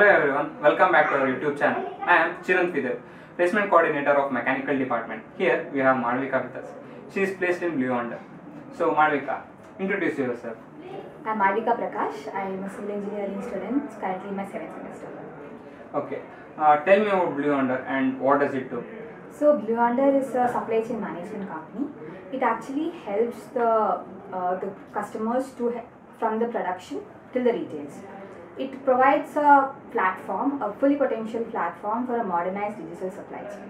everyone, welcome back to our YouTube channel. I am Chiran Fidel, Placement Coordinator of Mechanical Department. Here we have Malvika with us. She is placed in Blue Yonder. So Malvika, introduce yourself. I'm Malvika Prakash. I am a civil engineering student, currently in my 7th semester. Okay, tell me about Blue Yonder and what does it do? So Blue Yonder is a supply chain management company. It actually helps the customers from the production till the retails. It provides a platform, a fully potential platform for a modernized digital supply chain.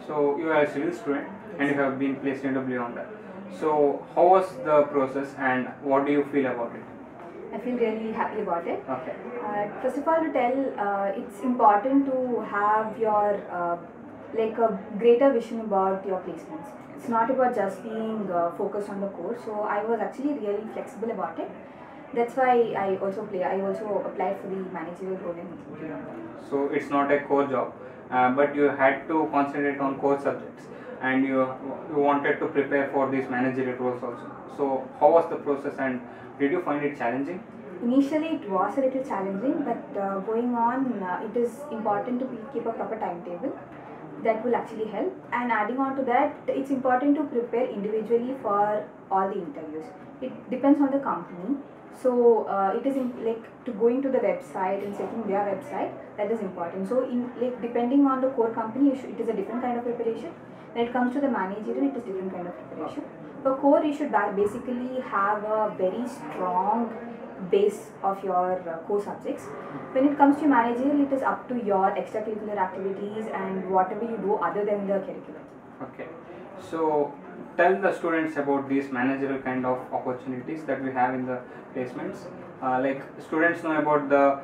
So you are a civil student and you have been placed into Blue Yonder. So how was the process and what do you feel about it? I feel really happy about it. Okay. First of all, to tell, it's important to have your like a greater vision about your placements. It's not about just being focused on the course. So I was actually really flexible about it. That's why I also applied for the managerial role in Blue Yonder. So it's not a core job, but you had to concentrate on core subjects, and you wanted to prepare for these managerial roles also. So how was the process, and did you find it challenging? Initially, it was a little challenging, but going on, it is important to keep a proper timetable. That will actually help. And adding on to that, it's important to prepare individually for all the interviews. It depends on the company. So it is to going to the website and checking their website. That is important. So depending on the core company, it is a different kind of preparation. When it comes to the managerial, it is different kind of preparation. For core, you should basically have a very strong base of your core subjects. When it comes to managerial, it is up to your extracurricular activities and whatever you do other than the curriculum. Okay, so tell the students about these managerial kind of opportunities that we have in the placements. Like students know about the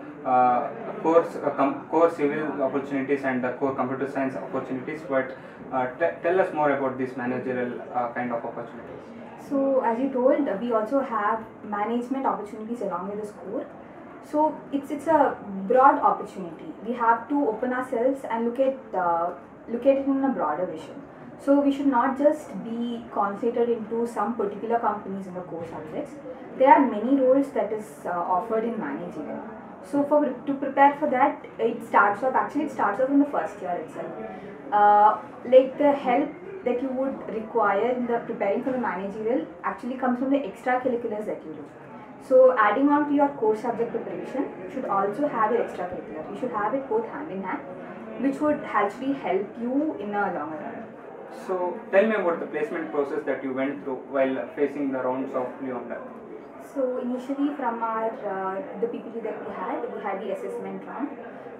core civil opportunities and the core computer science opportunities, but tell us more about these managerial kind of opportunities. So as you told, we also have management opportunities along with this core. So it's a broad opportunity. We have to open ourselves and look at it in a broader vision. So we should not just be concentrated into some particular companies in the core subjects. There are many roles that is offered in managerial. So to prepare for that, it starts off in the first year itself. Like the help that you would require in the preparing for the managerial actually comes from the extracurriculars that you do. So adding on to your core subject preparation, you should also have your extracurricular. You should have it both hand in hand, which would actually help you in a longer run. So tell me about the placement process that you went through while facing the rounds of Blue Yonder. So initially from the PPT that we had the assessment round.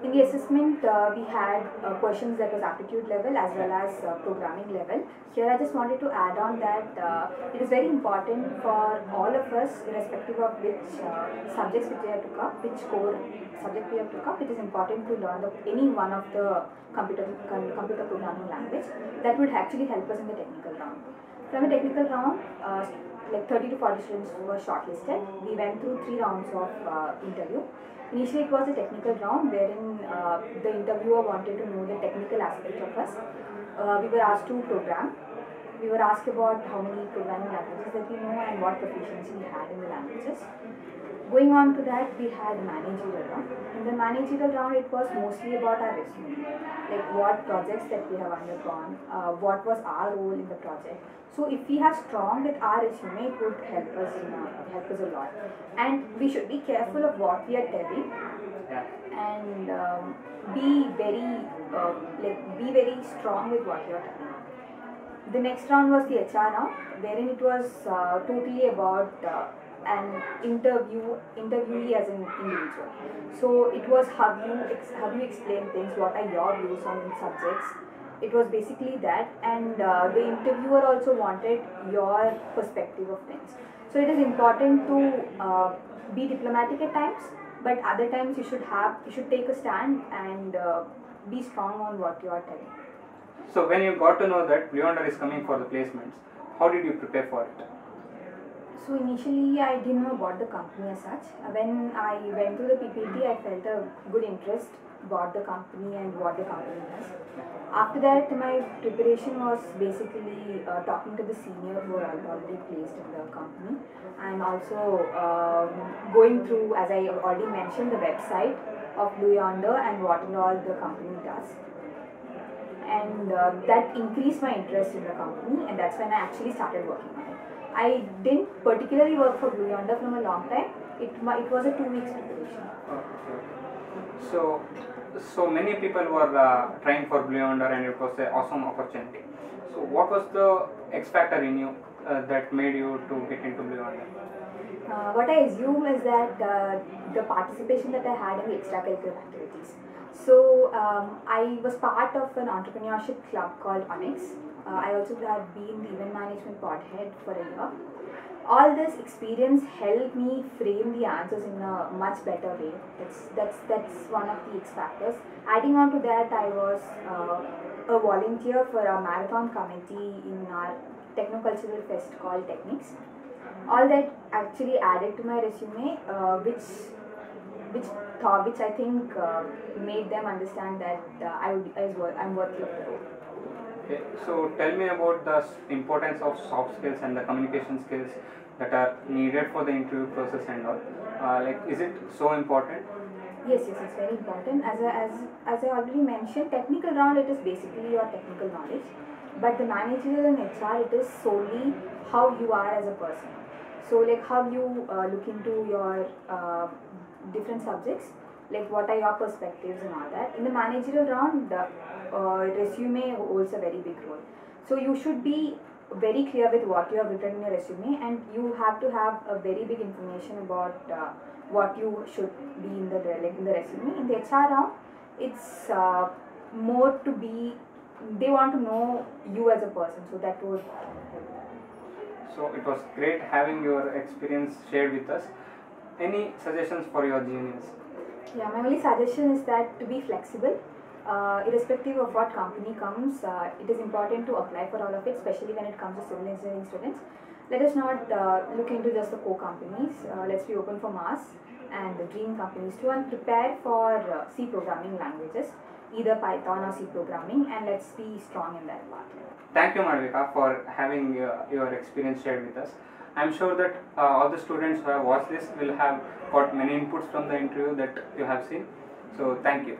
In the assessment, we had questions that was aptitude level as well as programming level. Here I just wanted to add on that it is very important for all of us, irrespective of which subjects which we have took up, which core subject we have took up, it is important to learn any one of the computer programming language. That would actually help us in the technical round. From the technical round, like 30 to 40 students were shortlisted. We went through 3 rounds of interview. Initially, it was a technical round wherein the interviewer wanted to know the technical aspect of us. We were asked to program. We were asked about how many programming languages that we know and what proficiency we had in the languages. Going on to that, we had managerial round. In the managerial round, it was mostly about our resume, like what projects that we have undergone, what was our role in the project. So if we have strong with our resume, it would help us a lot. And we should be careful of what we are telling, and be very strong with what you are telling. The next round was the HR round, wherein it was totally about an interviewee as an individual. So it was how you explain things, what are your views on subjects. It was basically that, and the interviewer also wanted your perspective of things. So it is important to be diplomatic at times, but other times you should take a stand and be strong on what you are telling. So when you got to know that Blue Yonder is coming for the placements, how did you prepare for it? So initially I didn't know about the company as such. When I went through the PPT, I felt a good interest about the company and what the company does. After that, my preparation was basically talking to the senior who are already placed in the company, and also going through, as I already mentioned, the website of Blue Yonder and what and all the company does. And that increased my interest in the company, and that's when I actually started working on it. I didn't particularly work for Blue Yonder from a long time. It was a 2 weeks preparation. Okay. So many people were trying for Blue Yonder, and it was an awesome opportunity. So what was the X factor in you that made you to get into Blue Yonder? What I assume is that the participation that I had in the extracurricular activities. So I was part of an entrepreneurship club called Onyx. I also had been the event management pod head for a year. All this experience helped me frame the answers in a much better way. That's one of the X factors. Adding on to that, I was a volunteer for a marathon committee in our techno-cultural fest called Technics. All that actually added to my resume, which I think made them understand that I'm worthy of the role. Okay. So tell me about the importance of soft skills and the communication skills that are needed for the interview process and all. Like, is it so important? Yes, it's very important. As I already mentioned, technical round, it is basically your technical knowledge, but the managerial and HR, it is solely how you are as a person. So like how you look into your different subjects, like what are your perspectives and all that. In the managerial round, the resume holds a very big role. So you should be very clear with what you have written in your resume, and you have to have a very big information about what you should be in the resume. In the HR round, it's more to be, they want to know you as a person, so that would help. So it was great having your experience shared with us. Any suggestions for your juniors? Yeah, my only suggestion is that to be flexible. Irrespective of what company comes, it is important to apply for all of it, especially when it comes to civil engineering students. Let us not look into just the core companies. Let's be open for Mars and the dream companies too, and prepare for C programming languages, either Python or C programming, and let's be strong in that part. Thank you, Madhvika, for having your experience shared with us. I'm sure that all the students who have watched this will have got many inputs from the interview that you have seen. So thank you.